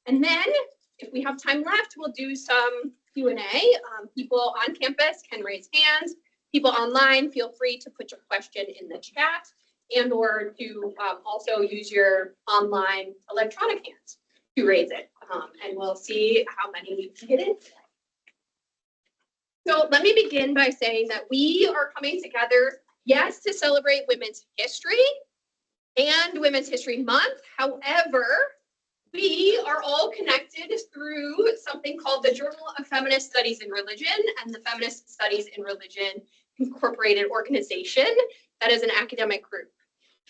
And then if we have time left, we'll do some Q&A. People on campus can raise hands. People online, feel free to put your question in the chat and or to also use your online electronic hands to raise it. And we'll see how many we can get in today. So let me begin by saying that we are coming together, yes, to celebrate Women's History and Women's History Month. However, we are all connected through something called the Journal of Feminist Studies in Religion and the Feminist Studies in Religion Incorporated organization that is an academic group.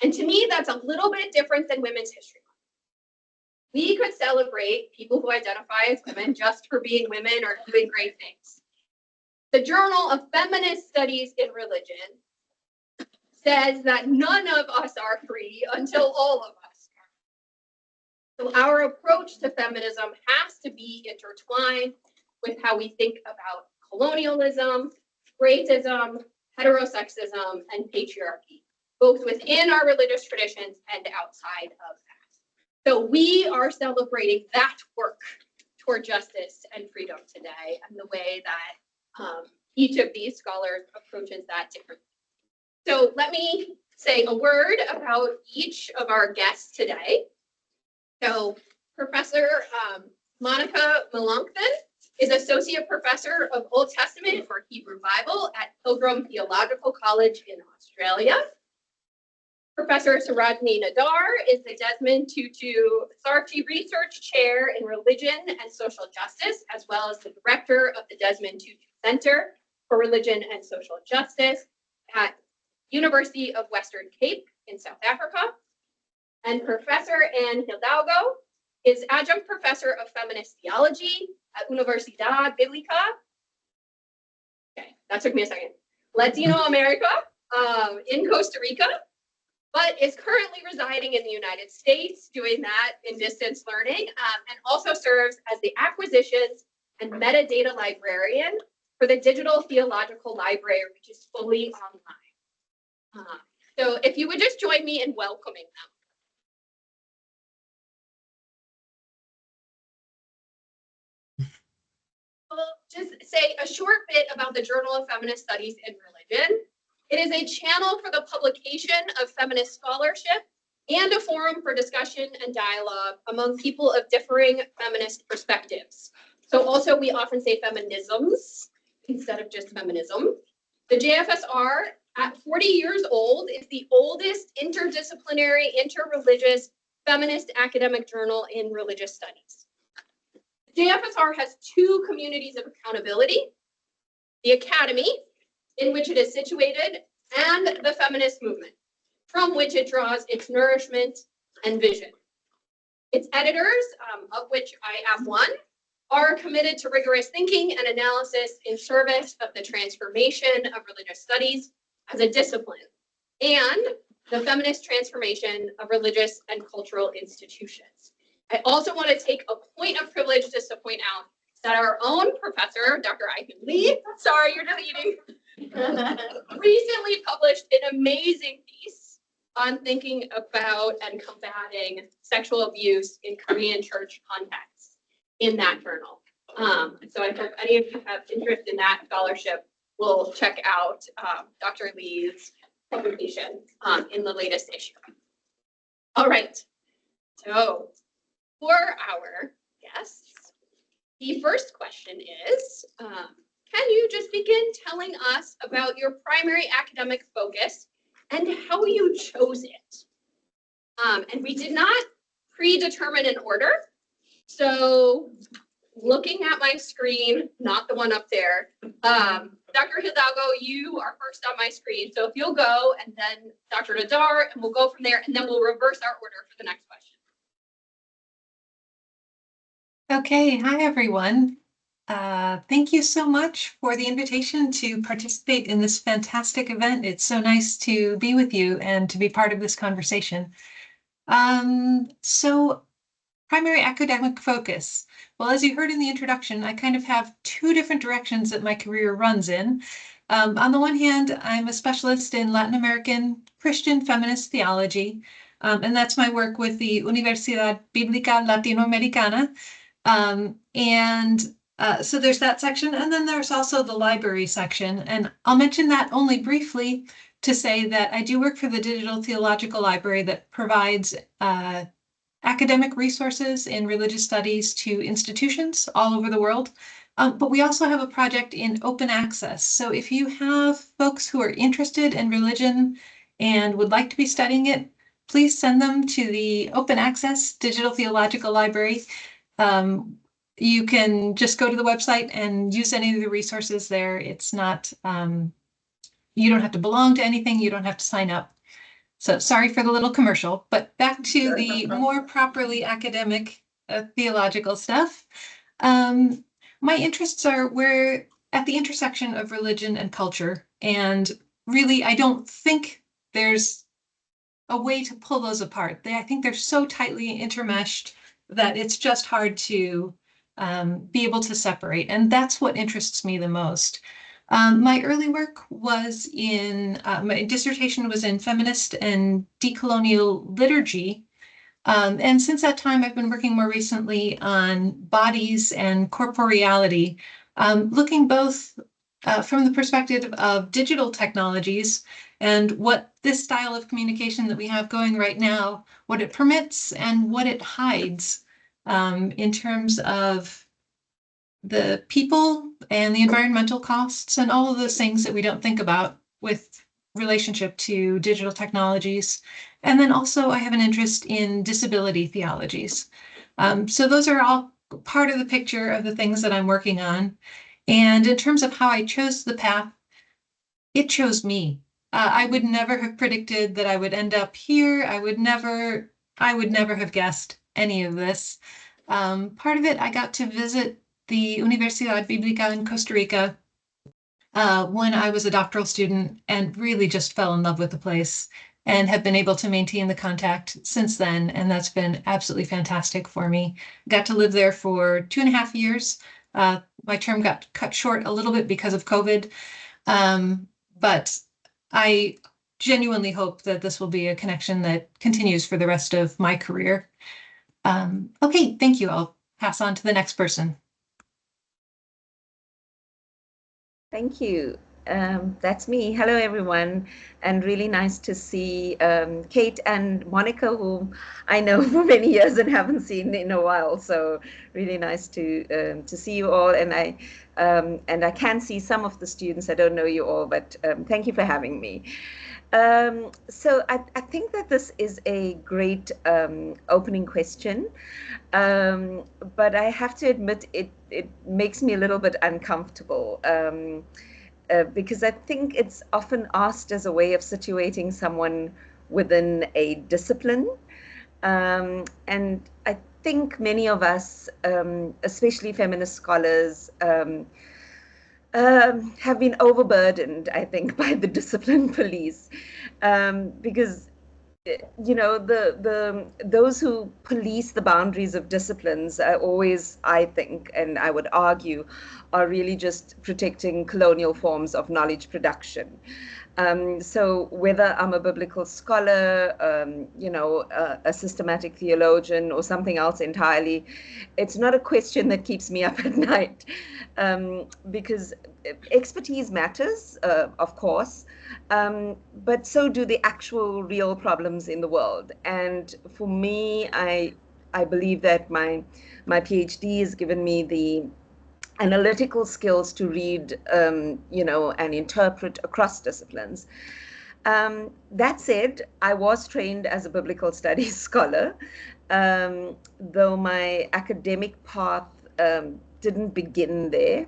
And to me, that's a little bit different than Women's History Month. We could celebrate people who identify as women just for being women or doing great things. The Journal of Feminist Studies in Religion says that none of us are free until all of us are. So our approach to feminism has to be intertwined with how we think about colonialism, racism, heterosexism, and patriarchy, both within our religious traditions and outside of that. So we are celebrating that work toward justice and freedom today, and the way that each of these scholars approaches that differently. So let me say a word about each of our guests today. So Professor Monica Melanchthon is Associate Professor of Old Testament for Hebrew Bible at Pilgrim Theological College in Australia. Professor Sarojini Nadar is the Desmond Tutu Sarchi Research Chair in Religion and Social Justice, as well as the Director of the Desmond Tutu Center for Religion and Social Justice at University of Western Cape in South Africa. And Professor Anne Hidalgo is Adjunct Professor of Feminist Theology at Universidad Biblica. Okay, that took me a second. Latino America in Costa Rica, but is currently residing in the United States, doing that in distance learning, and also serves as the Acquisitions and Metadata Librarian for the Digital Theological Library, which is fully online. So if you would just join me in welcoming them. I'll just say a short bit about the Journal of Feminist Studies in Religion. It is a channel for the publication of feminist scholarship and a forum for discussion and dialogue among people of differing feminist perspectives. So also we often say feminisms instead of just feminism. The JFSR at 40 years old is the oldest interdisciplinary, interreligious feminist academic journal in religious studies. JFSR has two communities of accountability: the Academy, in which it is situated, and the feminist movement, from which it draws its nourishment and vision. Its editors, of which I am one, are committed to rigorous thinking and analysis in service of the transformation of religious studies as a discipline and the feminist transformation of religious and cultural institutions. I also want to take a point of privilege just to point out that our own professor, Dr. Aiken Lee, sorry, you're deleting, recently published an amazing piece on thinking about and combating sexual abuse in Korean church contexts in that journal. So I hope any of you have interest in that scholarship will check out Dr. Lee's publication in the latest issue. All right, so for our guests, the first question is, can you just begin telling us about your primary academic focus and how you chose it? And we did not predetermine an order. So looking at my screen, not the one up there, Dr. Hidalgo, you are first on my screen. So if you'll go, and then Dr. Nadar, and we'll go from there, and then we'll reverse our order for the next question. Okay, hi everyone. Thank you so much for the invitation to participate in this fantastic event. It's so nice to be with you and to be part of this conversation. So primary academic focus. Well, as you heard in the introduction, I kind of have two different directions that my career runs in. On the one hand, I'm a specialist in Latin American Christian feminist theology. And that's my work with the Universidad Bíblica Latinoamericana. So there's that section, and then there's also the library section. And I'll mention that only briefly to say that I do work for the Digital Theological Library that provides academic resources in religious studies to institutions all over the world. But we also have a project in open access. So if you have folks who are interested in religion and would like to be studying it, please send them to the Open Access Digital Theological Library. You can just go to the website and use any of the resources there. It's not, you don't have to belong to anything. You don't have to sign up. So sorry for the little commercial, but back to the more properly academic theological stuff. My interests are where at the intersection of religion and culture. And really, I don't think there's a way to pull those apart. I think they're so tightly intermeshed that it's just hard to be able to separate. And that's what interests me the most. My early work was in, my dissertation was in feminist and decolonial liturgy. And since that time, I've been working more recently on bodies and corporeality, looking both from the perspective of digital technologies and what this style of communication that we have going right now, what it permits and what it hides in terms of the people and the environmental costs and all of those things that we don't think about with relationship to digital technologies. And then also I have an interest in disability theologies. So those are all part of the picture of the things that I'm working on. And in terms of how I chose the path, it chose me. I would never have predicted that I would end up here. I would never have guessed any of this. Part of it, I got to visit the Universidad Bíblica in Costa Rica when I was a doctoral student and really just fell in love with the place and have been able to maintain the contact since then. And that's been absolutely fantastic for me. Got to live there for 2.5 years. My term got cut short a little bit because of COVID. But I genuinely hope that this will be a connection that continues for the rest of my career. Okay, thank you. I'll pass on to the next person. Thank you. That's me. Hello, everyone. And really nice to see Kate and Monica, whom I know for many years and haven't seen in a while. So really nice to see you all. And I can see some of the students. I don't know you all, but thank you for having me. So I think that this is a great opening question, but I have to admit it makes me a little bit uncomfortable because I think it's often asked as a way of situating someone within a discipline. And I think many of us, especially feminist scholars, have been overburdened, I think, by the discipline police, because you know those who police the boundaries of disciplines are always, I think, and I would argue, are really just protecting colonial forms of knowledge production. So whether I'm a biblical scholar, you know, a systematic theologian or something else entirely, it's not a question that keeps me up at night, because expertise matters, of course, but so do the actual real problems in the world. And for me, I believe that my PhD has given me the analytical skills to read, you know, and interpret across disciplines. That said, I was trained as a biblical studies scholar, though my academic path didn't begin there.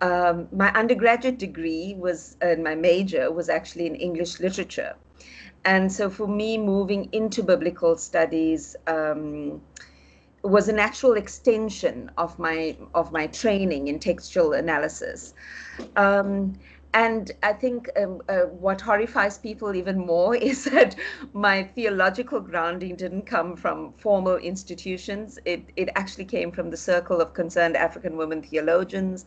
My undergraduate degree was, my major was actually in English literature. And so for me, moving into biblical studies was a natural extension of my training in textual analysis. And I think what horrifies people even more is that my theological grounding didn't come from formal institutions. It actually came from the circle of concerned African women theologians,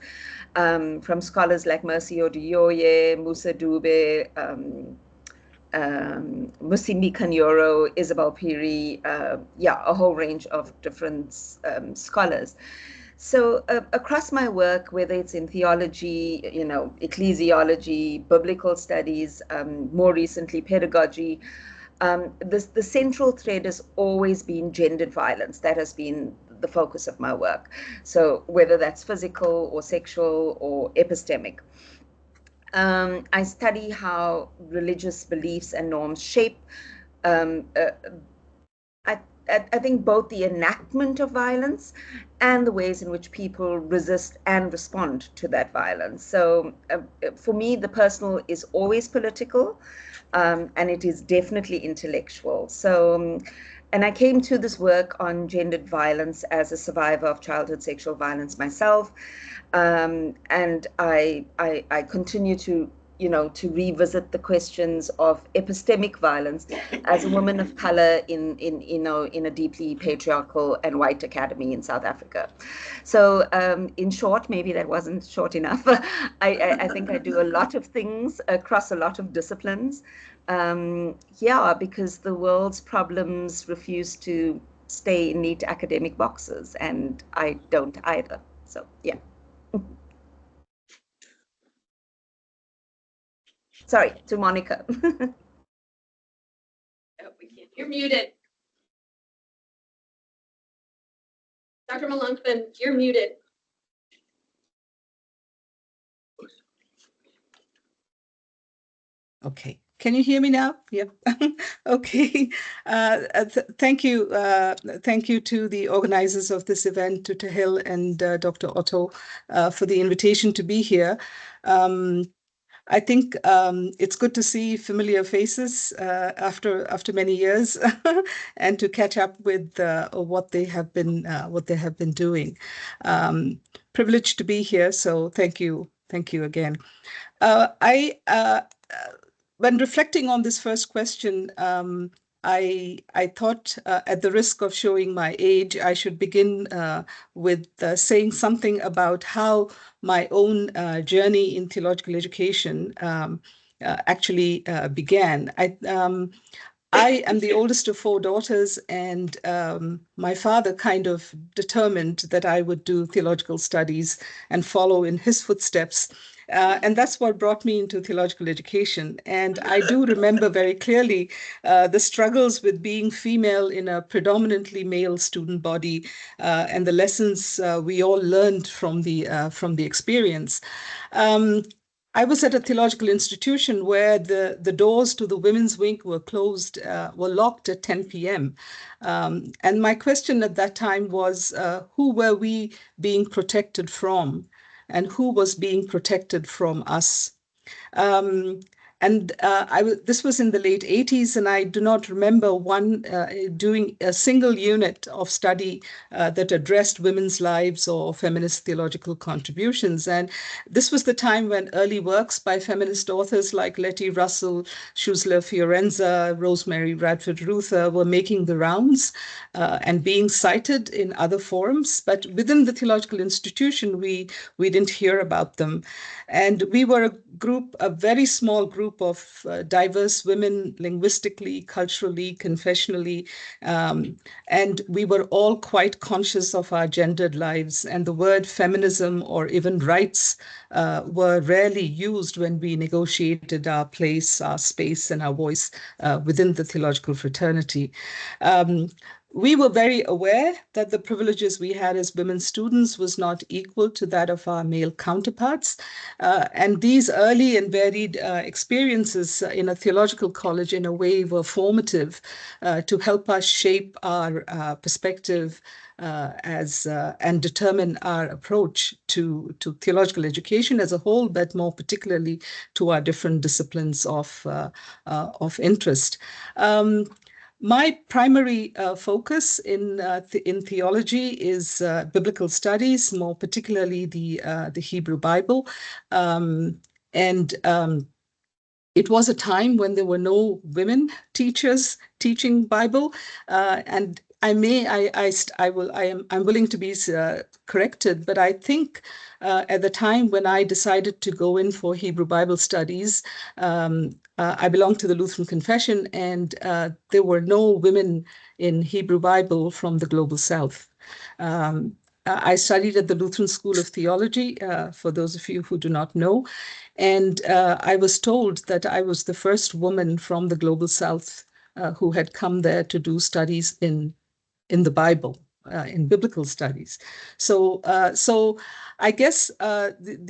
from scholars like Mercy Oduyoye, Musa Dube, Musimi Kanyoro, Isabel Piri, a whole range of different scholars. So across my work, whether it's in theology, ecclesiology, biblical studies, more recently pedagogy, the central thread has always been gendered violence. That has been the focus of my work. So whether that's physical or sexual or epistemic. I study how religious beliefs and norms shape, I think, both the enactment of violence and the ways in which people resist and respond to that violence. So for me, the personal is always political, and it is definitely intellectual. So, and I came to this work on gendered violence as a survivor of childhood sexual violence myself. And I continue to revisit the questions of epistemic violence as a woman of color in a deeply patriarchal and white academy in South Africa. So in short, maybe that wasn't short enough. I think I do a lot of things across a lot of disciplines. Because the world's problems refuse to stay in neat academic boxes, and I don't either. So yeah. Sorry, to Monica. Oh, we can't. You're muted. Dr. Melancthon, you're muted. Okay. Can you hear me now? Yep. Okay. Thank you. Thank you to the organizers of this event, to Tehil and Dr. Otto, for the invitation to be here. I think it's good to see familiar faces after many years, and to catch up with what they have been doing. Privileged to be here, so thank you again. When reflecting on this first question, I thought, at the risk of showing my age, I should begin with saying something about how my own journey in theological education actually began. I am the oldest of 4 daughters, and my father kind of determined that I would do theological studies and follow in his footsteps. And that's what brought me into theological education. And I do remember very clearly the struggles with being female in a predominantly male student body, and the lessons we all learned from the experience. I was at a theological institution where the doors to the women's wing were locked at 10 p.m. And my question at that time was, who were we being protected from, and who was being protected from us? This was in the late 80s, and I do not remember doing a single unit of study that addressed women's lives or feminist theological contributions. And this was the time when early works by feminist authors like Letty Russell, Shusla Fiorenza, Rosemary Radford Ruther were making the rounds and being cited in other forums. But within the theological institution, we didn't hear about them. And we were a very small group of diverse women, linguistically, culturally, confessionally, and we were all quite conscious of our gendered lives. And the word feminism or even rights were rarely used when we negotiated our place, our space, and our voice within the theological fraternity. We were very aware that the privileges we had as women students was not equal to that of our male counterparts. And these early and varied experiences in a theological college, in a way, were formative to help us shape our perspective and determine our approach to theological education as a whole, but more particularly to our different disciplines of interest. My primary focus in theology is biblical studies, more particularly the Hebrew Bible. It was a time when there were no women teachers teaching Bible, and I'm willing to be corrected, but I think at the time when I decided to go in for Hebrew Bible studies, I belonged to the Lutheran Confession, and there were no women in Hebrew Bible from the Global South. I studied at the Lutheran School of Theology, for those of you who do not know, and I was told that I was the first woman from the Global South who had come there to do studies in the Bible, in biblical studies. So I guess the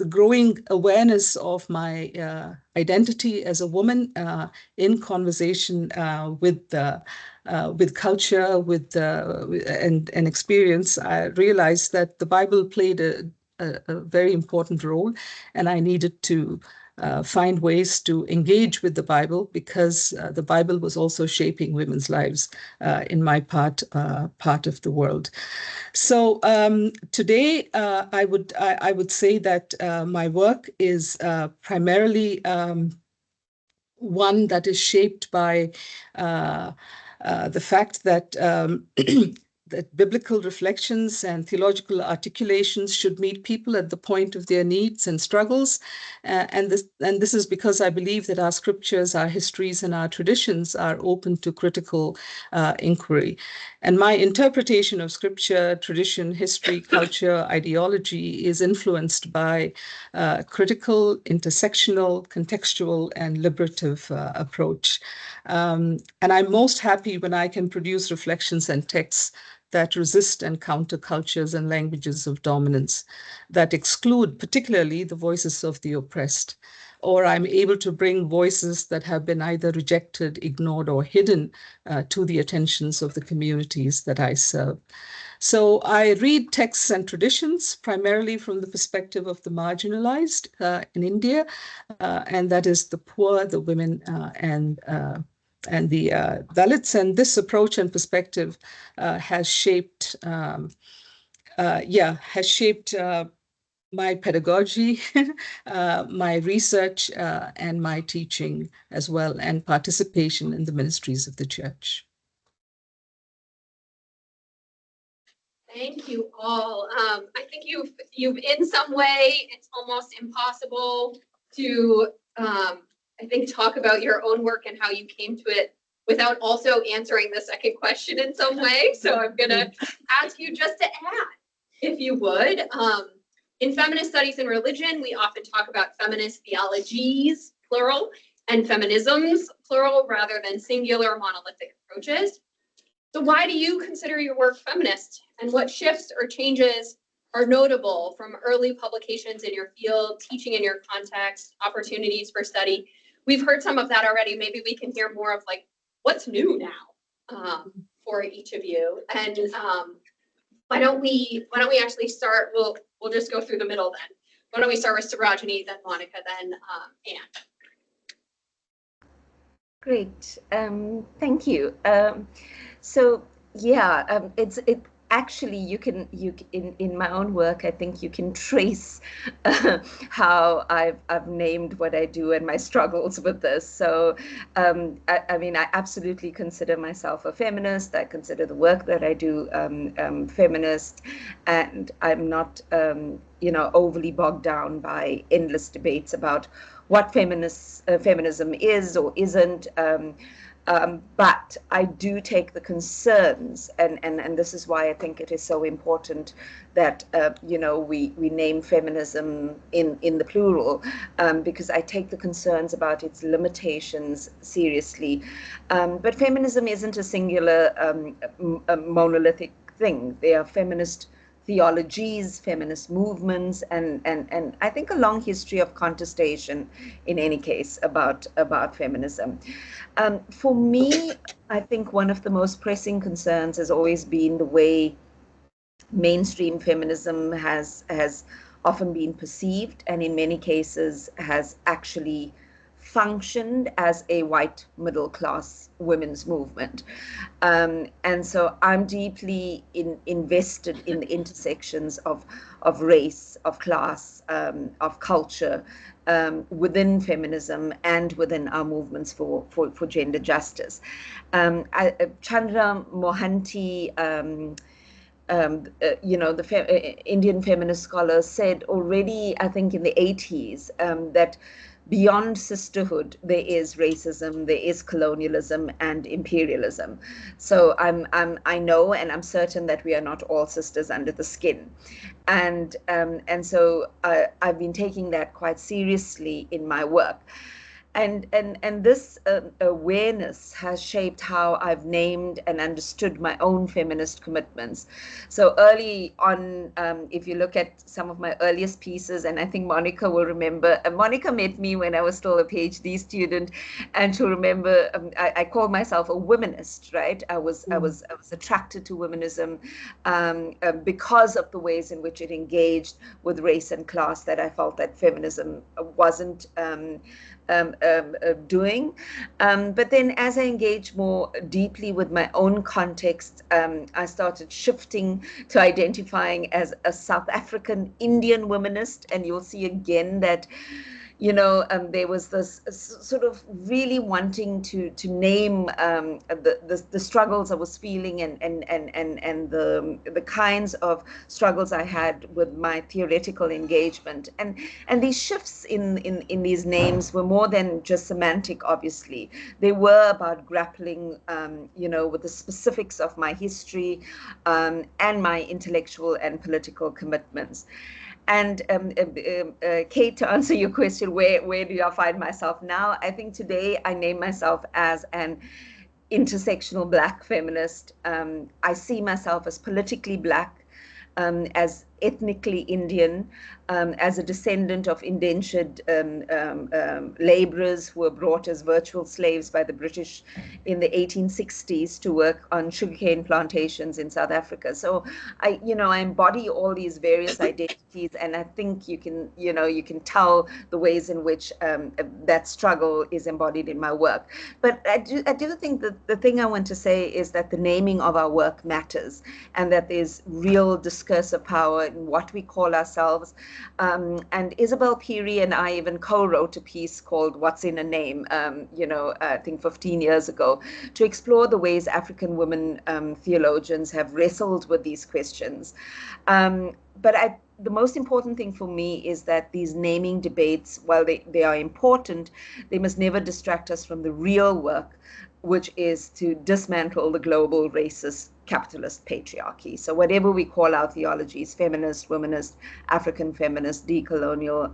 growing awareness of my identity as a woman in conversation with culture, and experience, I realized that the Bible played a very important role, and I needed to find ways to engage with the Bible, because the Bible was also shaping women's lives in my part of the world. So today, I would say that my work is primarily one that is shaped by the fact that that biblical reflections and theological articulations should meet people at the point of their needs and struggles. And this is because I believe that our scriptures, our histories, and our traditions are open to critical inquiry. And my interpretation of scripture, tradition, history, culture, ideology is influenced by critical, intersectional, contextual, and liberative approach. And I'm most happy when I can produce reflections and texts that resist and counter cultures and languages of dominance, that exclude particularly the voices of the oppressed, or I'm able to bring voices that have been either rejected, ignored, or hidden to the attentions of the communities that I serve. So I read texts and traditions primarily from the perspective of the marginalized in India, and that is the poor, the women, and the Dalits. And this approach and perspective has shaped my pedagogy, my research, and my teaching as well, and participation in the ministries of the church. Thank you all. I think you've in some way, it's almost impossible to I think talk about your own work and how you came to it without also answering the second question in some way. So I'm gonna ask you just to add, if you would. In feminist studies and religion, we often talk about feminist theologies, plural, and feminisms, plural, rather than singular monolithic approaches. So why do you consider your work feminist? And what shifts or changes are notable from early publications in your field, teaching in your context, opportunities for study? We've heard some of that already. Maybe we can hear more of like, what's new now for each of you? And why don't we actually start? We'll just go through the middle then. Why don't we start with Sarojini, then Monica, then Anne? Great, thank you. So yeah, actually you can in my own work, I think you can trace how I've named what I do and my struggles with this. So I mean, I absolutely consider myself a feminist. I consider the work that I do feminist, and I'm not overly bogged down by endless debates about what feminism is or isn't. But I do take the concerns, and this is why I think it is so important that we name feminism in the plural, because I take the concerns about its limitations seriously. But feminism isn't a singular a monolithic thing. There are feminist theologies, feminist movements, and I think a long history of contestation in any case about feminism. For me, I think one of the most pressing concerns has always been the way mainstream feminism has often been perceived, and in many cases has actually functioned as a white middle class women's movement. And so I'm deeply invested in the intersections of race, of class, of culture, within feminism and within our movements for gender justice. Chandra Mohanty, the Indian feminist scholar, said already, I think in the 80s, that beyond sisterhood, there is racism, there is colonialism and imperialism. So I know and I'm certain that we are not all sisters under the skin. And so I've been taking that quite seriously in my work. And this awareness has shaped how I've named and understood my own feminist commitments. So early on, if you look at some of my earliest pieces, and I think Monica will remember, Monica met me when I was still a PhD student, and she'll remember I called myself a womanist, right? I was attracted to womanism because of the ways in which it engaged with race and class that I felt that feminism wasn't doing. But then as I engaged more deeply with my own context, I started shifting to identifying as a South African Indian womanist. And you'll see again that, there was this sort of really wanting to name the struggles I was feeling and the kinds of struggles I had with my theoretical engagement. And these shifts in these names were more than just semantic, obviously. They were about grappling, with the specifics of my history and my intellectual and political commitments. And Kate, to answer your question, where do I find myself now? I think today I name myself as an intersectional Black feminist. I see myself as politically Black, as ethnically Indian, as a descendant of indentured laborers who were brought as virtual slaves by the British in the 1860s to work on sugarcane plantations in South Africa. So I embody all these various identities, and I think you can tell the ways in which that struggle is embodied in my work. But I do think that the thing I want to say is that the naming of our work matters, and that there's real discursive power in what we call ourselves. And Isabel Peary and I even co-wrote a piece called What's in a Name, I think 15 years ago, to explore the ways African women theologians have wrestled with these questions. But the most important thing for me is that these naming debates, while they are important, they must never distract us from the real work, which is to dismantle the global racist capitalist patriarchy. So whatever we call our theologies, feminist, womanist, African feminist, decolonial,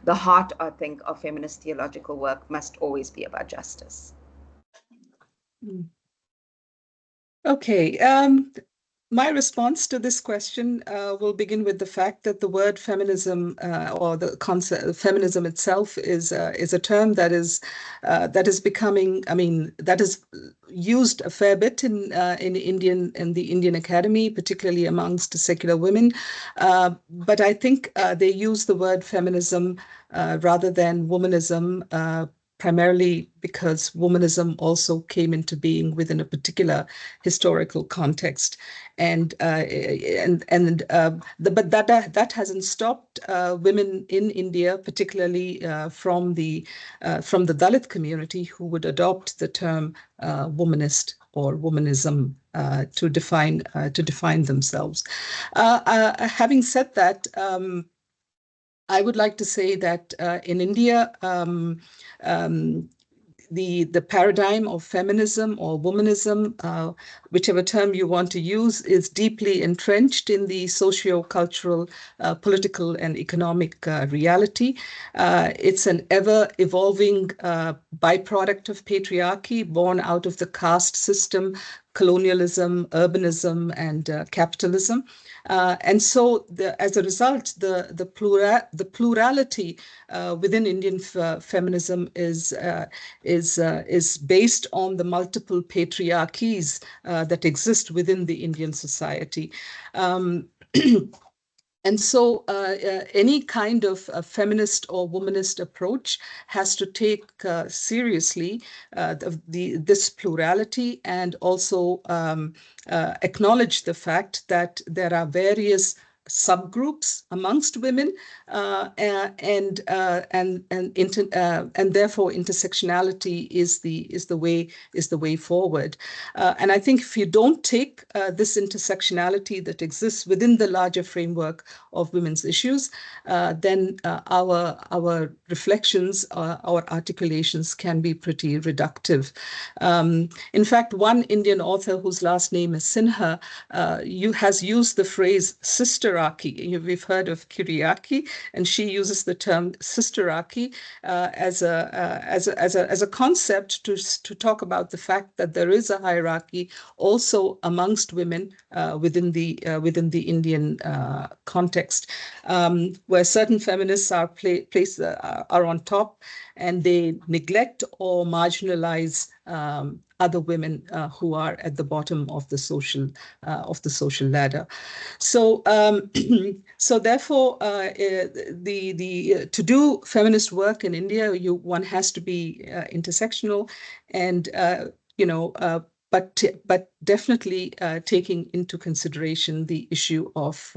the heart, I think, of feminist theological work must always be about justice. Okay. My response to this question will begin with the fact that the word feminism or the concept feminism itself is a term that is becoming, that is used a fair bit in the Indian Academy, particularly amongst secular women. But I think they use the word feminism rather than womanism, primarily because womanism also came into being within a particular historical context, but that hasn't stopped women in India, particularly from the Dalit community, who would adopt the term womanist or womanism to define themselves. Having said that, I would like to say that in India, the paradigm of feminism or womanism, whichever term you want to use, is deeply entrenched in the socio-cultural, political and economic reality. It's an ever-evolving byproduct of patriarchy born out of the caste system, colonialism, urbanism, and capitalism. And so, as a result, the plurality within Indian feminism is based on the multiple patriarchies that exist within the Indian society. And so any kind of feminist or womanist approach has to take seriously this plurality, and also acknowledge the fact that there are various subgroups amongst women, and therefore intersectionality is the way forward. And I think if you don't take this intersectionality that exists within the larger framework of women's issues, then our reflections, our articulations can be pretty reductive. In fact, one Indian author whose last name is Sinha has used the phrase sisterarchy. We've heard of Kyriaki, and she uses the term sisterarchy as a concept to talk about the fact that there is a hierarchy also amongst women within the Indian context, where certain feminists are on top, and they neglect or marginalize other women who are at the bottom of the social ladder. So so therefore, to do feminist work in India, one has to be intersectional, and but definitely taking into consideration the issue of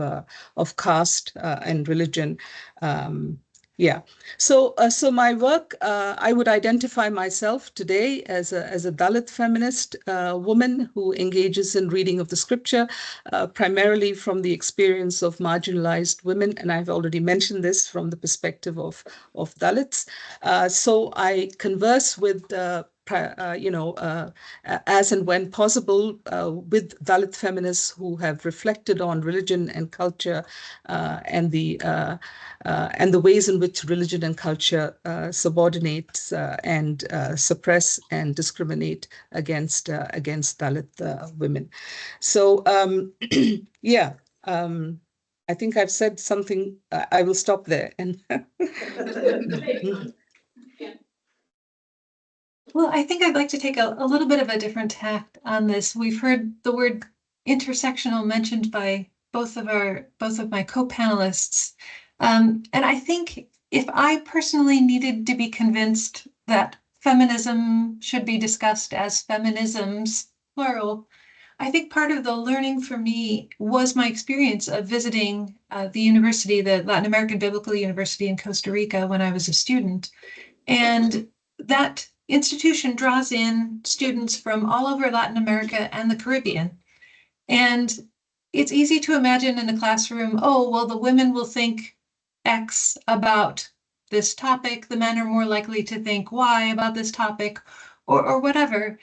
caste and religion. Yeah. So my work, I would identify myself today as a Dalit feminist woman who engages in reading of the scripture, primarily from the experience of marginalized women, and I've already mentioned this from the perspective of Dalits. So I converse with as and when possible, with Dalit feminists who have reflected on religion and culture, and the ways in which religion and culture subordinate and suppress and discriminate against Dalit women. So yeah. I think I've said something. I will stop there. And Well, I think I'd like to take a little bit of a different tact on this. We've heard the word intersectional mentioned by both of my co-panelists. And I think if I personally needed to be convinced that feminism should be discussed as feminisms, plural, I think part of the learning for me was my experience of visiting the university, the Latin American Biblical University in Costa Rica, when I was a student. And that institution draws in students from all over Latin America and the Caribbean. And it's easy to imagine in a classroom, oh, well, the women will think X about this topic, the men are more likely to think Y about this topic, or whatever.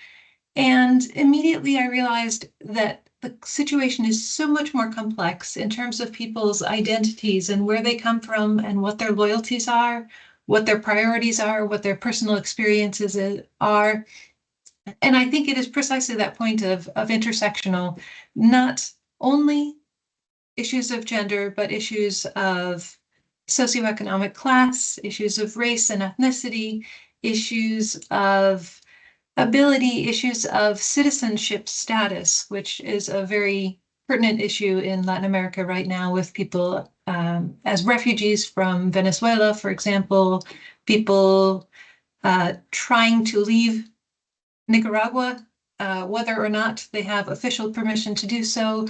And immediately I realized that the situation is so much more complex in terms of people's identities and where they come from and what their loyalties are, what their priorities are, what their personal experiences are. And I think it is precisely that point of intersectional, not only issues of gender, but issues of socioeconomic class, issues of race and ethnicity, issues of ability, issues of citizenship status, which is a very pertinent issue in Latin America right now, with people as refugees from Venezuela, for example, people trying to leave Nicaragua, whether or not they have official permission to do so.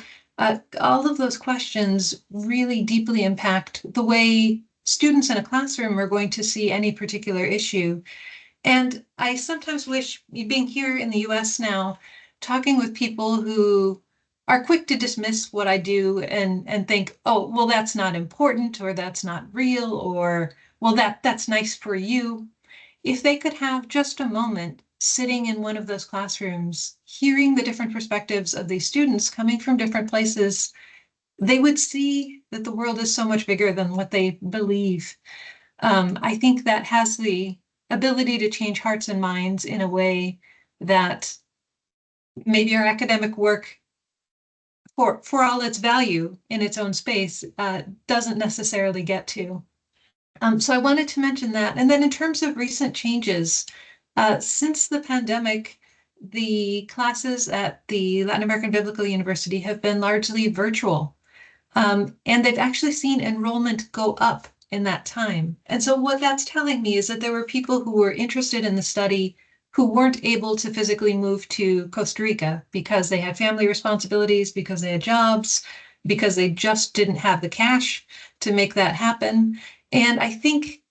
All of those questions really deeply impact the way students in a classroom are going to see any particular issue. And I sometimes wish, being here in the US now, talking with people who are quick to dismiss what I do and think, oh, well, that's not important, or that's not real, or, well, that's nice for you. If they could have just a moment sitting in one of those classrooms, hearing the different perspectives of these students coming from different places, they would see that the world is so much bigger than what they believe. I think that has the ability to change hearts and minds in a way that maybe our academic work, for all its value in its own space, doesn't necessarily get to. So I wanted to mention that. And then in terms of recent changes, since the pandemic, the classes at the Latin American Biblical University have been largely virtual. And they've actually seen enrollment go up in that time. And so what that's telling me is that there were people who were interested in the study who weren't able to physically move to Costa Rica because they had family responsibilities, because they had jobs, because they just didn't have the cash to make that happen. And I think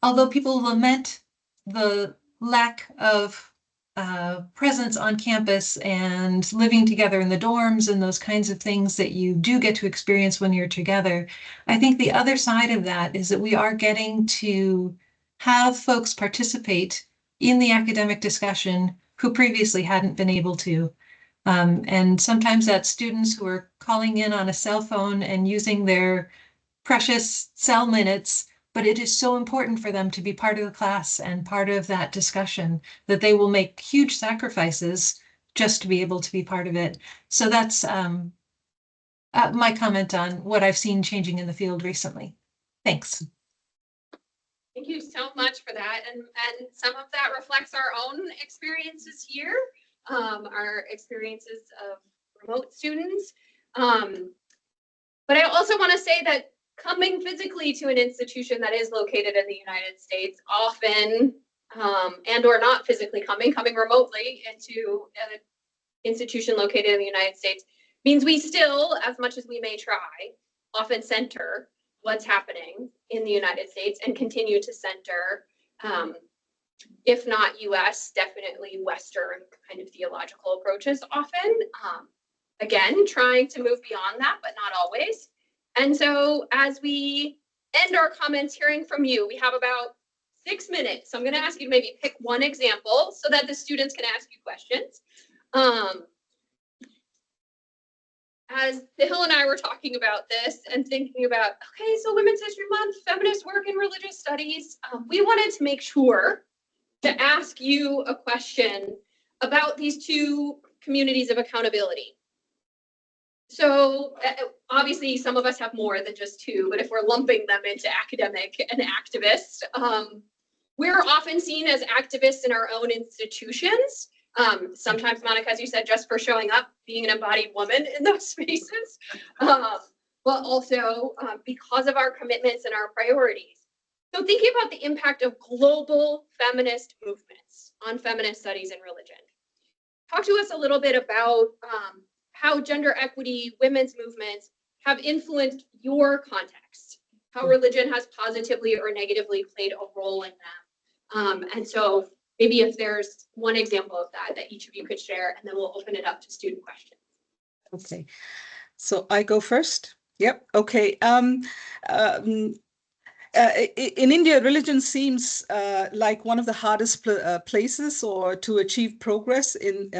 although people lament the lack of presence on campus and living together in the dorms and those kinds of things that you do get to experience when you're together, I think the other side of that is that we are getting to have folks participate in the academic discussion who previously hadn't been able to. And sometimes that's students who are calling in on a cell phone and using their precious cell minutes, but it is so important for them to be part of the class and part of that discussion that they will make huge sacrifices just to be able to be part of it. So that's my comment on what I've seen changing in the field recently. Thanks. Thank you so much for that. And some of that reflects our own experiences here, our experiences of remote students. But I also want to say that coming physically to an institution that is located in the United States often, and or not physically coming remotely into an institution located in the United States means we still, as much as we may try, often center what's happening in the United States and continue to center, if not US, definitely Western kind of theological approaches often. Again, trying to move beyond that, but not always. And so as we end our comments hearing from you, we have about 6 minutes. So I'm going to ask you to maybe pick one example so that the students can ask you questions. As Hill and I were talking about this and thinking about, okay, so Women's History Month, feminist work in religious studies, we wanted to make sure to ask you a question about these two communities of accountability. So obviously some of us have more than just two, but if we're lumping them into academic and activist, we're often seen as activists in our own institutions. Sometimes, Monica, as you said, just for showing up, being an embodied woman in those spaces, but also because of our commitments and our priorities. So thinking about the impact of global feminist movements on feminist studies and religion. Talk to us a little bit about how gender equity, women's movements have influenced your context, how religion has positively or negatively played a role in them. And so maybe if there's one example of that each of you could share, and then we'll open it up to student questions. Okay, so I go first. Yep. Okay. In India, religion seems like one of the hardest places or to achieve progress in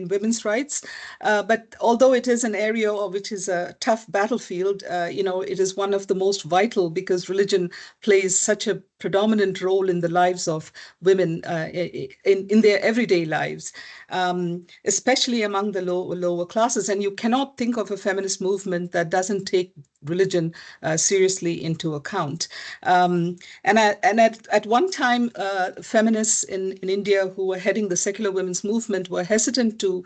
women's rights. But although it is an area which is a tough battlefield, it is one of the most vital because religion plays such a predominant role in the lives of women in their everyday lives, especially among the lower classes. And you cannot think of a feminist movement that doesn't take religion seriously into account. And at one time, feminists in India who were heading the secular women's movement were hesitant to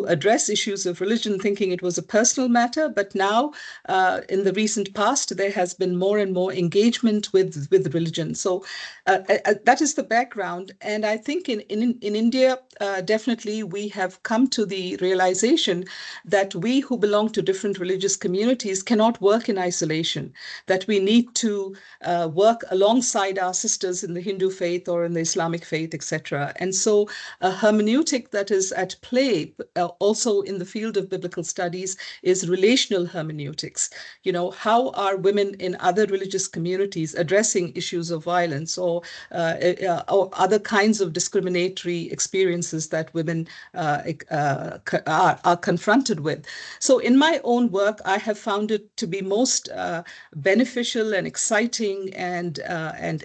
address issues of religion, thinking it was a personal matter. But now, in the recent past, there has been more and more engagement with religion. So that is the background. And I think in India, definitely we have come to the realization that we who belong to different religious communities cannot work in isolation, that we need to work alongside our sisters in the Hindu faith or in the Islamic faith, etc. And so a hermeneutic that is at play also in the field of biblical studies is relational hermeneutics. How are women in other religious communities addressing issues of violence or other kinds of discriminatory experiences that women are confronted with? So in my own work, I have found it to be most beneficial and exciting and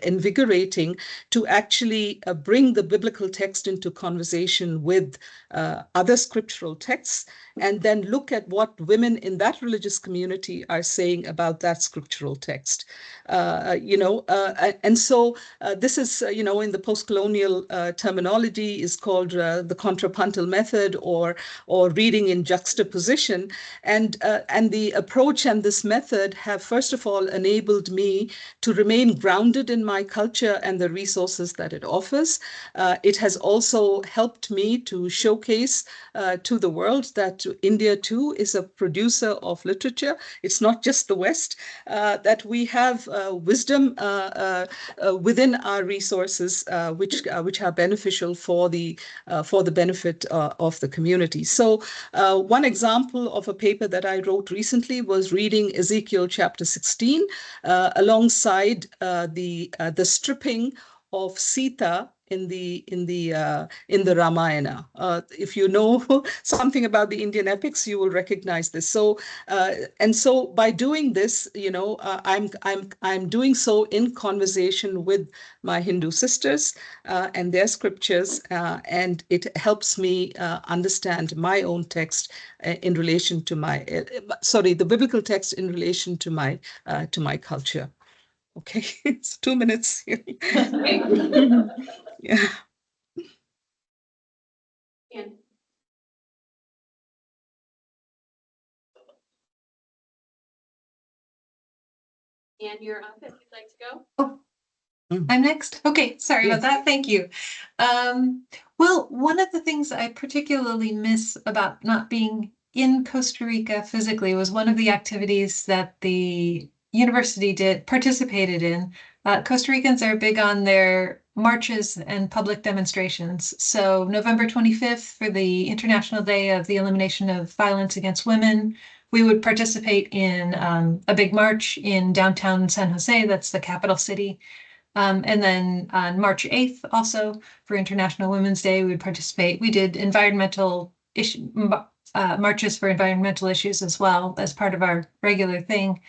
invigorating to actually bring the biblical text into conversation with other scriptural texts and then look at what women in that religious community are saying about that scriptural text. And so this is, in the post-colonial terminology is called the contrapuntal method or reading in juxtaposition. And the approach and this method have, first of all, enabled me to remain grounded in my culture and the resources that it offers. It has also helped me to showcase to the world that India too is a producer of literature. It's not just the West, that we have wisdom within our resources, which are beneficial for the benefit of the community. So one example of a paper that I wrote recently was reading Ezekiel chapter 16 alongside the stripping of Sita in the Ramayana. If you know something about the Indian epics, you will recognize this. So and so by doing this, I'm doing so in conversation with my Hindu sisters and their scriptures, and it helps me understand my own text in relation to the biblical text in relation to my culture. Okay, it's 2 minutes. Yeah. And you're up if you'd like to go. Oh, I'm next. Okay, sorry about that. Thank you. Well, one of the things I particularly miss about not being in Costa Rica physically was one of the activities that the university participated in. Costa Ricans are big on their marches and public demonstrations. So November 25th, for the International Day of the Elimination of Violence Against Women, we would participate in a big march in downtown San Jose, that's the capital city. And then on March 8th, also for International Women's Day, we would participate. We did marches for environmental issues as well as part of our regular thing.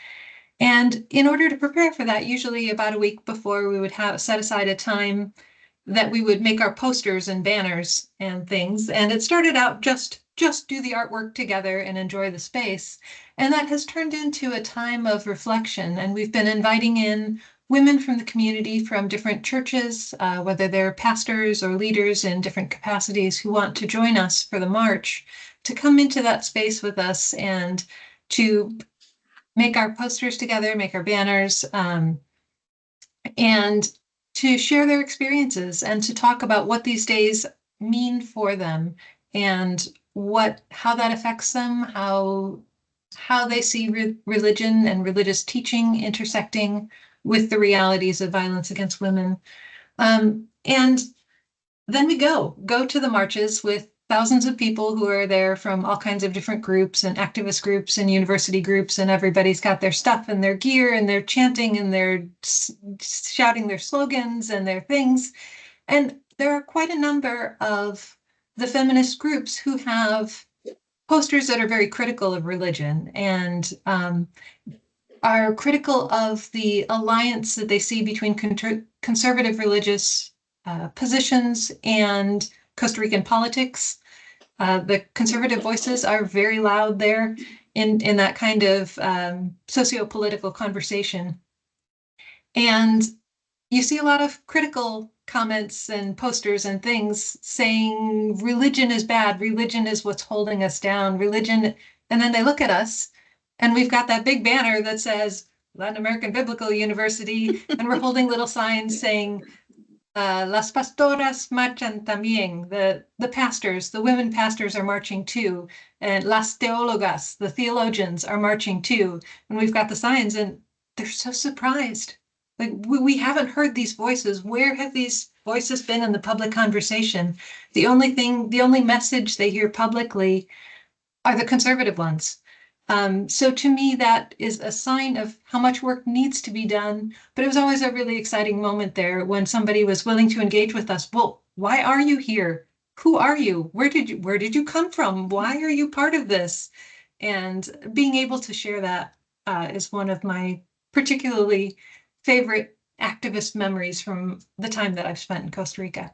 And in order to prepare for that, usually about a week before, we would set aside a time that we would make our posters and banners and things. And it started out just do the artwork together and enjoy the space. And that has turned into a time of reflection. And we've been inviting in women from the community from different churches, whether they're pastors or leaders in different capacities who want to join us for the march, to come into that space with us and to make our posters together, make our banners, and to share their experiences and to talk about what these days mean for them and how that affects them, how they see religion and religious teaching intersecting with the realities of violence against women. And then we go to the marches with thousands of people who are there from all kinds of different groups and activist groups and university groups, and everybody's got their stuff and their gear and they're chanting and they're shouting their slogans and their things. And there are quite a number of the feminist groups who have posters that are very critical of religion and are critical of the alliance that they see between conservative religious positions and Costa Rican politics. The conservative voices are very loud there in that kind of socio-political conversation. And you see a lot of critical comments and posters and things saying religion is bad, religion is what's holding us down, religion. And then they look at us and we've got that big banner that says Latin American Biblical University, and we're holding little signs saying, las pastoras marchan también, the pastors, the women pastors are marching too, and las teólogas, the theologians are marching too. And we've got the signs and they're so surprised. Like, we haven't heard these voices. Where have these voices been in the public conversation? The only message they hear publicly are the conservative ones. So to me, that is a sign of how much work needs to be done. But it was always a really exciting moment there when somebody was willing to engage with us. Well, why are you here? Who are you? Where did you come from? Why are you part of this? And being able to share that is one of my particularly favorite activist memories from the time that I've spent in Costa Rica.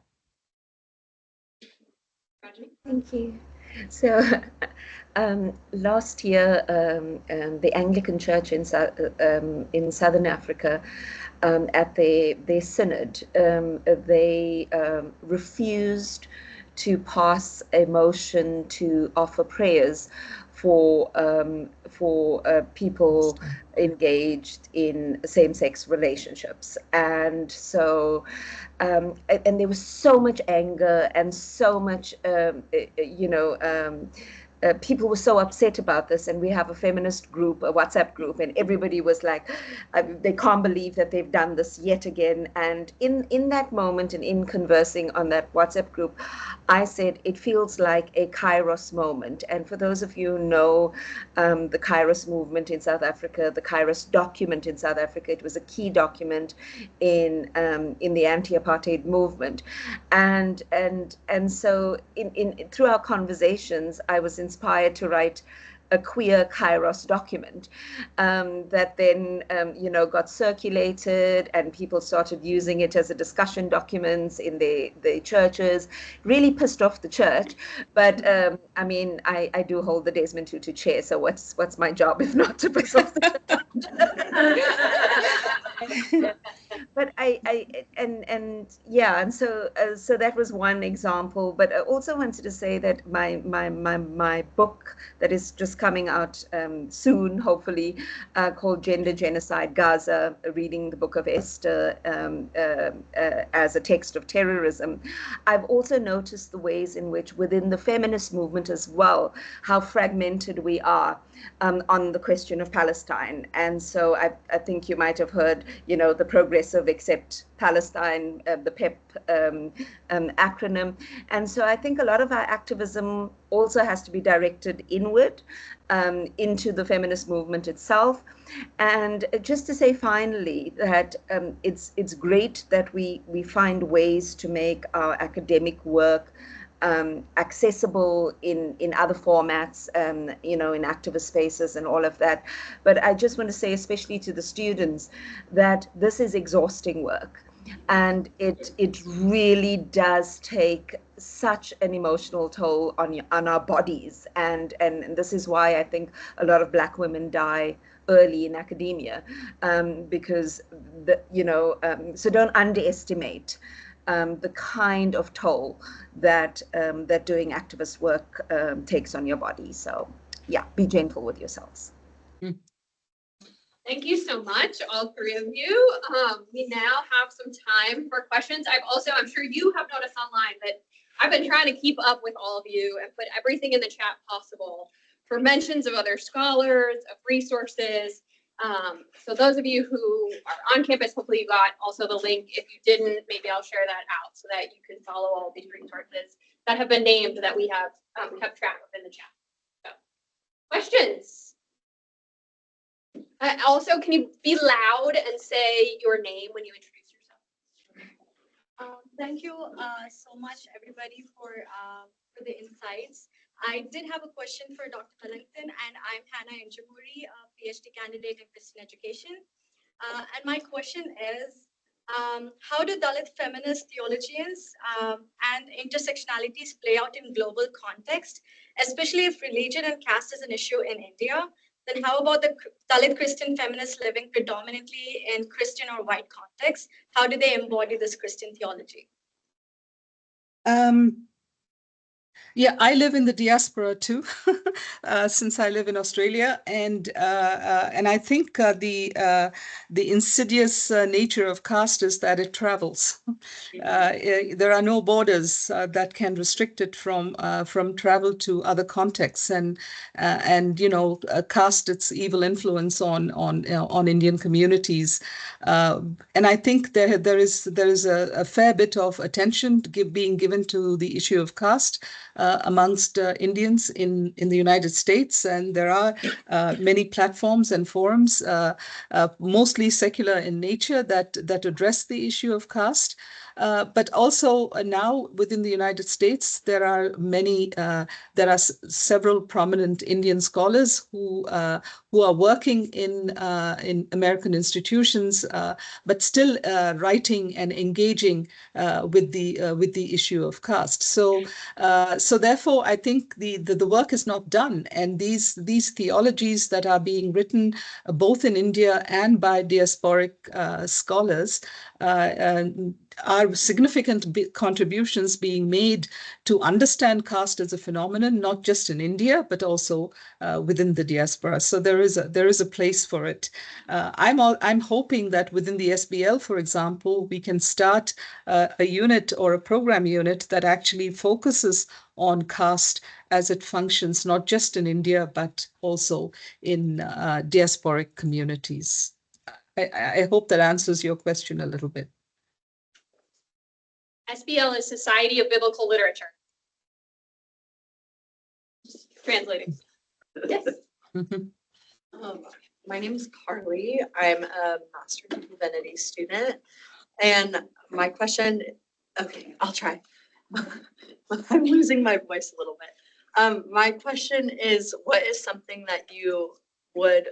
Thank you. So last year, the Anglican Church in Southern Africa, at their synod, they refused to pass a motion to offer prayers for people engaged in same-sex relationships. And so and there was so much anger and so much people were so upset about this, and we have a feminist group, a WhatsApp group, and everybody was like, they can't believe that they've done this yet again. And in that moment, and in conversing on that WhatsApp group, I said it feels like a Kairos moment. And for those of you who know the Kairos movement in South Africa, the Kairos document in South Africa, it was a key document in the anti-apartheid movement, and so through our conversations, I was inspired to write a queer Kairos document that then got circulated, and people started using it as a discussion document in the churches. Really pissed off the church, but I mean, I do hold the Desmond Tutu chair, so what's my job if not to piss off the church? But so that was one example. But I also wanted to say that my book that is just coming out soon, hopefully, called Gender Genocide Gaza, reading the book of Esther as a text of terrorism. I've also noticed the ways in which within the feminist movement as well, how fragmented we are on the question of Palestine. And so I think you might have heard, the Progressive Accept Palestine, the PEP acronym. And so I think a lot of our activism also has to be directed inward into the feminist movement itself. And just to say finally that it's great that we find ways to make our academic work accessible in other formats, in activist spaces and all of that. But I just want to say, especially to the students, that this is exhausting work. And it really does take such an emotional toll on our bodies. And this is why I think a lot of Black women die early in academia, because, so don't underestimate the kind of toll that doing activist work takes on your body. So yeah, be gentle with yourselves. Thank you so much, all three of you. We now have some time for questions. I'm sure you have noticed online that I've been trying to keep up with all of you and put everything in the chat possible for mentions of other scholars, of resources. So those of you who are on campus, hopefully you got also the link. If you didn't, maybe I'll share that out so that you can follow all these resources that have been named that we have kept track of in the chat. So, questions? Also, can you be loud and say your name when you introduce yourself? Thank you so much, everybody, for the insights. I did have a question for Dr. Wellington, and I'm Hannah Injamuri, a PhD candidate in Christian education. And my question is, how do Dalit feminist theologians and intersectionalities play out in global context, especially if religion and caste is an issue in India? Then how about the Dalit Christian feminists living predominantly in Christian or white contexts? How do they embody this Christian theology? Yeah, I live in the diaspora too, since I live in Australia, and I think the insidious nature of caste is that it travels. There are no borders that can restrict it from travel to other contexts, and cast its evil influence on Indian communities, and I think there is a fair bit of attention being given to the issue of caste amongst Indians in the United States, and there are many platforms and forums, mostly secular in nature, that address the issue of caste. But also now within the United States, there are several prominent Indian scholars who are working in American institutions, but still writing and engaging with the issue of caste. So therefore, I think the work is not done, and these theologies that are being written both in India and by diasporic scholars are significant contributions being made to understand caste as a phenomenon, not just in India, but also within the diaspora. So there is a place for it. I'm hoping that within the SBL, for example, we can start a unit or a program unit that actually focuses on caste as it functions, not just in India, but also in diasporic communities. I hope that answers your question a little bit. SBL is Society of Biblical Literature. Translating. Yes. My name is Carly. I'm a Master's in Divinity student. And my question, okay, I'll try. I'm losing my voice a little bit. My question is, what is something that you would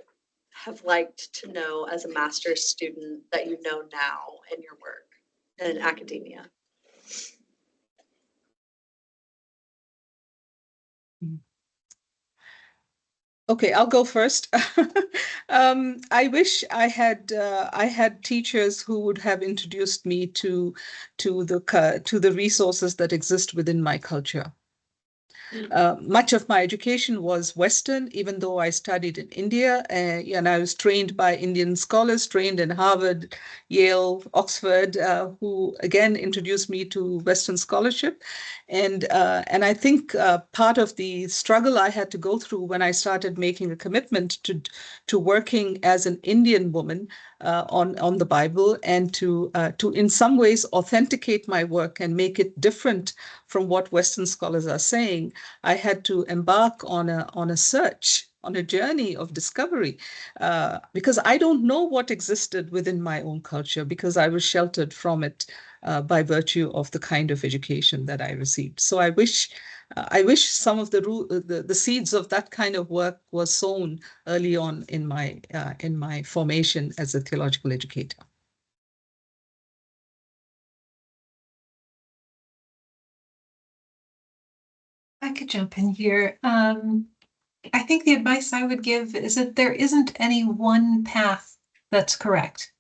have liked to know as a master's student that you know now in your work in academia? Okay, I'll go first. I wish I had teachers who would have introduced me to the resources that exist within my culture. Much of my education was Western, even though I studied in India, and I was trained by Indian scholars, trained in Harvard, Yale, Oxford, who again introduced me to Western scholarship. And I think part of the struggle I had to go through when I started making a commitment to working as an Indian woman on the Bible, and to in some ways authenticate my work and make it different from what Western scholars are saying, I had to embark on a search, on a journey of discovery, because I don't know what existed within my own culture, because I was sheltered from it by virtue of the kind of education that I received. So I wish some of the seeds of that kind of work was sown early on in my formation as a theological educator. I could jump in here. I think the advice I would give is that there isn't any one path that's correct.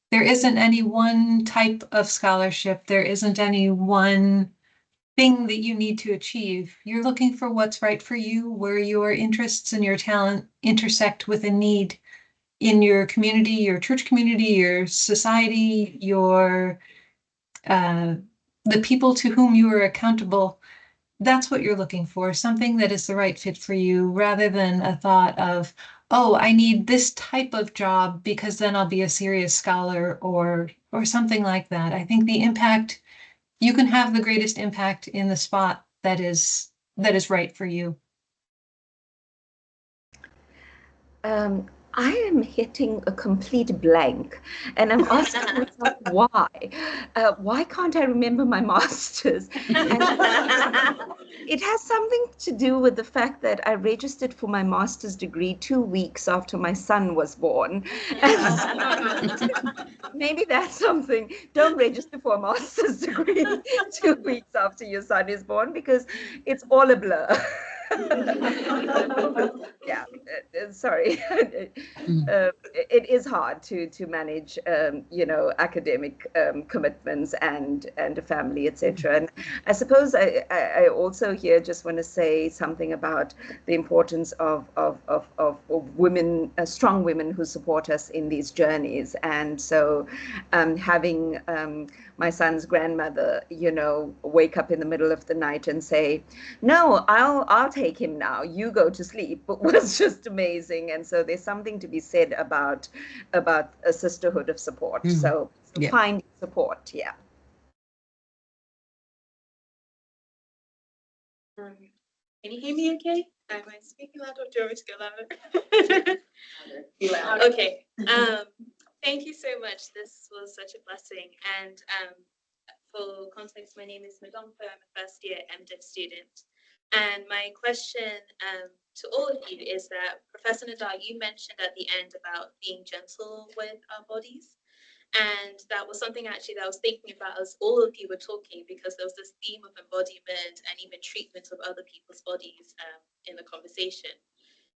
There isn't any one type of scholarship. There isn't any one thing that you need to achieve. You're looking for what's right for you, where your interests and your talent intersect with a need in your community, your church community, your society, the people to whom you are accountable. That's what you're looking for, something that is the right fit for you, rather than a thought of, oh, I need this type of job because then I'll be a serious scholar, or something like that. I think the impact, you can have the greatest impact in the spot that is right for you. I am hitting a complete blank, and I'm asking myself why. Why can't I remember my master's? It has something to do with the fact that I registered for my master's degree 2 weeks after my son was born. Maybe that's something. Don't register for a master's degree 2 weeks after your son is born, because it's all a blur. Yeah, sorry. It is hard to manage, academic commitments and a family, etc. And I suppose I also here just want to say something about the importance of women, strong women who support us in these journeys. And so having my son's grandmother, wake up in the middle of the night and say, no, I'll take him now, you go to sleep, was just amazing. And so there's something to be said about a sisterhood of support. So yeah. Find support. Yeah. Can you hear me okay? Am I speaking loud, or do you want me to go louder? Okay. Thank you so much. This was such a blessing. And for context, my name is Madonfa. I'm a first year MDiv student. And my question to all of you is that, Professor Nadar, you mentioned at the end about being gentle with our bodies. And that was something actually that I was thinking about as all of you were talking, because there was this theme of embodiment and even treatment of other people's bodies in the conversation.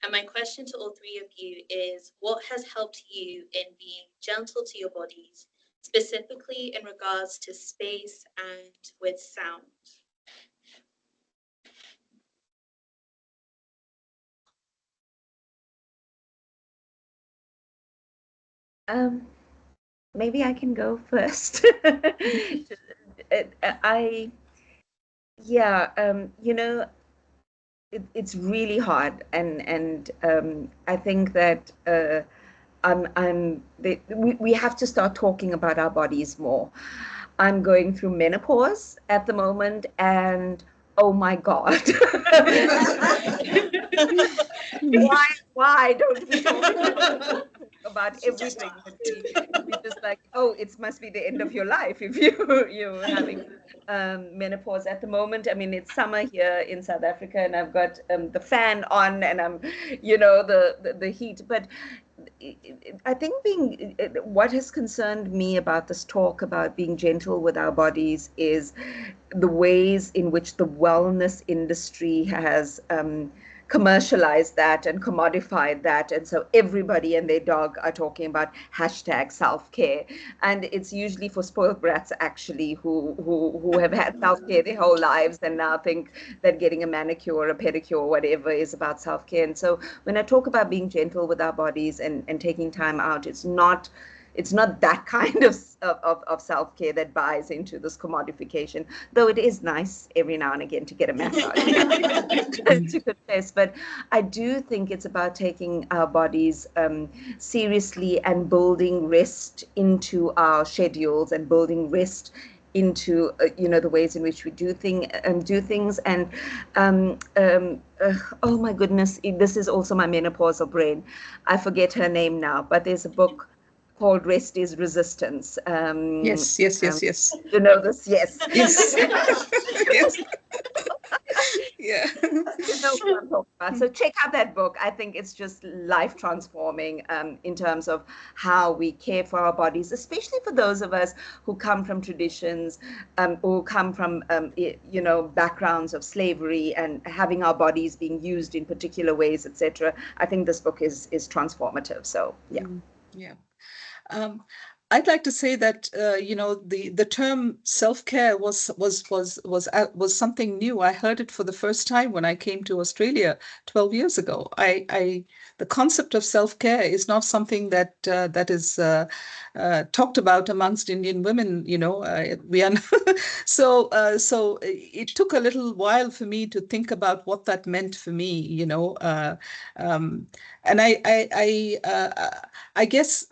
And my question to all three of you is, what has helped you in being gentle to your bodies, specifically in regards to space and with sound? Maybe I can go first. You know, it's really hard, and I think that we have to start talking about our bodies more. I'm going through menopause at the moment, and oh my God. Why don't we talk about everything? We just like, oh, it must be the end of your life if you're having menopause at the moment. I mean, it's summer here in South Africa, and I've got the fan on, and I'm, you know, the heat. But I think what has concerned me about this talk about being gentle with our bodies is the ways in which the wellness industry has commercialized that and commodified that, and so everybody and their dog are talking about hashtag self-care, and it's usually for spoiled brats actually who have had self-care their whole lives and now think that getting a manicure or a pedicure or whatever is about self-care. And so when I talk about being gentle with our bodies and taking time out, it's not that kind of self-care that buys into this commodification, though it is nice every now and again to get a massage to confess. But I do think it's about taking our bodies seriously and building rest into our schedules and building rest into you know, the ways in which we do things. And oh my goodness, this is also my menopausal brain. I forget her name now, but there's a book called Rest is Resistance. Yes. You know this? Yes. Yes. Yes. Yeah. You know what I'm talking about. So check out that book. I think it's just life transforming in terms of how we care for our bodies, especially for those of us who come from traditions or come from you know, backgrounds of slavery and having our bodies being used in particular ways, etc. I think this book is transformative. So yeah. Yeah. I'd like to say that you know, the term self-care was something new. I heard it for the first time when I came to Australia 12 years ago. The concept of self-care is not something that that is talked about amongst Indian women. You know, we are so it took a little while for me to think about what that meant for me. You know, and I guess.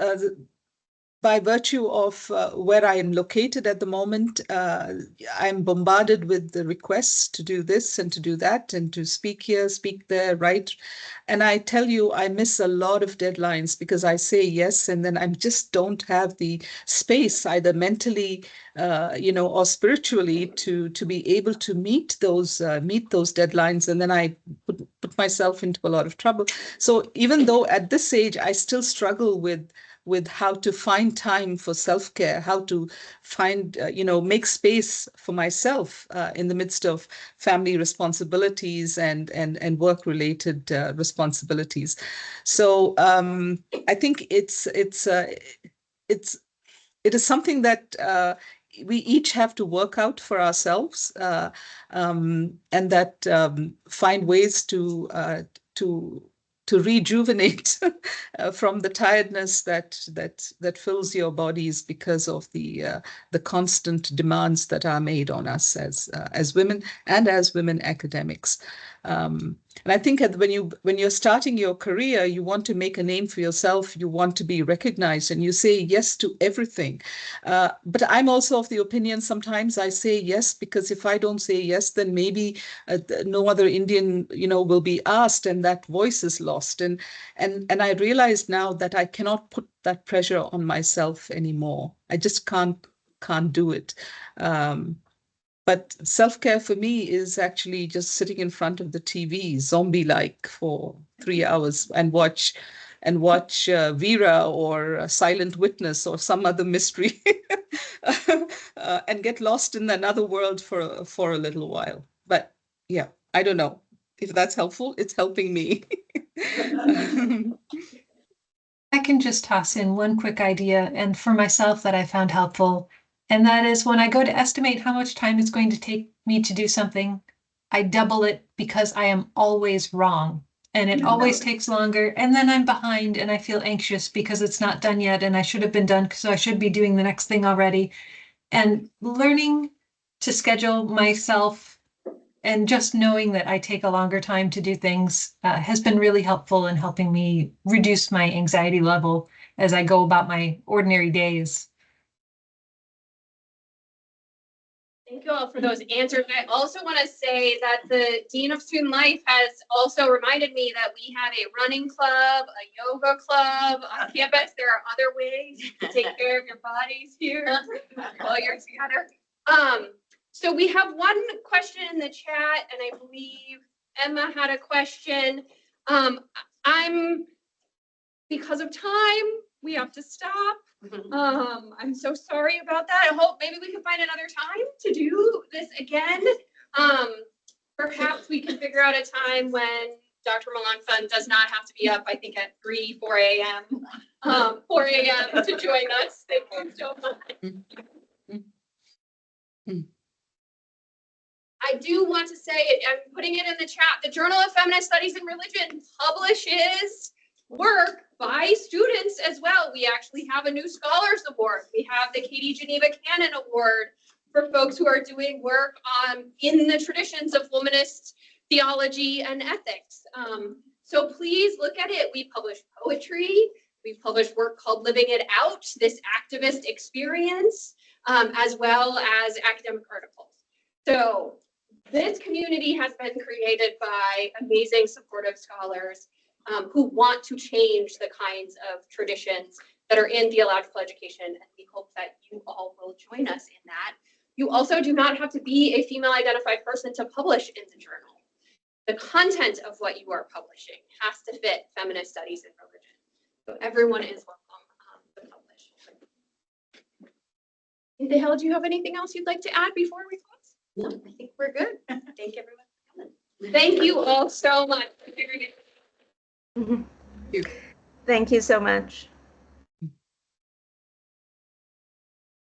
By virtue of where I am located at the moment, I'm bombarded with the requests to do this and to do that and to speak here, speak there, write. And I tell you, I miss a lot of deadlines because I say yes, and then I just don't have the space, either mentally, you know, or spiritually, to be able to meet those deadlines. And then I put myself into a lot of trouble. So even though at this age, I still struggle with how to find time for self-care, how to find, you know, make space for myself in the midst of family responsibilities and work-related responsibilities. So I think it is something that we each have to work out for ourselves, and that find ways to rejuvenate from the tiredness that fills your bodies because of the constant demands that are made on us as women and as women academics. And I think when you're starting your career, you want to make a name for yourself, you want to be recognized, and you say yes to everything. But I'm also of the opinion sometimes I say yes because if I don't say yes, then maybe no other Indian, you know, will be asked, and that voice is lost. And I realize now that I cannot put that pressure on myself anymore. I just can't can't do it. But self-care for me is actually just sitting in front of the TV, zombie-like, for 3 hours and watch Vera or Silent Witness or some other mystery, and get lost in another world for a little while. But yeah, I don't know if that's helpful. It's helping me. I can just toss in one quick idea, and for myself that I found helpful, and that is when I go to estimate how much time it's going to take me to do something, I double it because I am always wrong, and it always takes longer, and then I'm behind and I feel anxious because it's not done yet and I should have been done, so I should be doing the next thing already. And learning to schedule myself and just knowing that I take a longer time to do things has been really helpful in helping me reduce my anxiety level as I go about my ordinary days. Thank you all for those answers. I also want to say that the Dean of Student Life has also reminded me that we have a running club, a yoga club on campus. There are other ways to take care of your bodies here while you're together. So we have one question in the chat, and I believe Emma had a question. Because of time, we have to stop. I'm so sorry about that. I hope maybe we can find another time to do this again. Perhaps we can figure out a time when Dr. Malangfan does not have to be up, I think at 4 a.m. To join us. Thank you so much. I do want to say, I'm putting it in the chat, the Journal of Feminist Studies and Religion publishes work by students as well. We actually have a new Scholars Award. We have the Katie Geneva Cannon Award for folks who are doing work in the traditions of womanist theology and ethics. So please look at it. We publish poetry. We publish work called Living It Out, this activist experience, as well as academic articles. So this community has been created by amazing supportive scholars who want to change the kinds of traditions that are in theological education, and we hope that you all will join us in that. You also do not have to be a female identified person to publish in the journal. The content of what you are publishing has to fit feminist studies and religion. So everyone is welcome to publish. Nidahel, do you have anything else you'd like to add before we close? No, I think we're good. Thank everyone for coming. Thank you all so much. Thank you so much.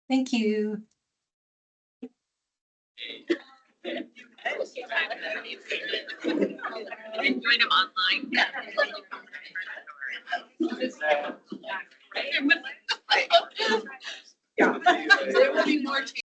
Thank you. Join them online. Yeah. There will be more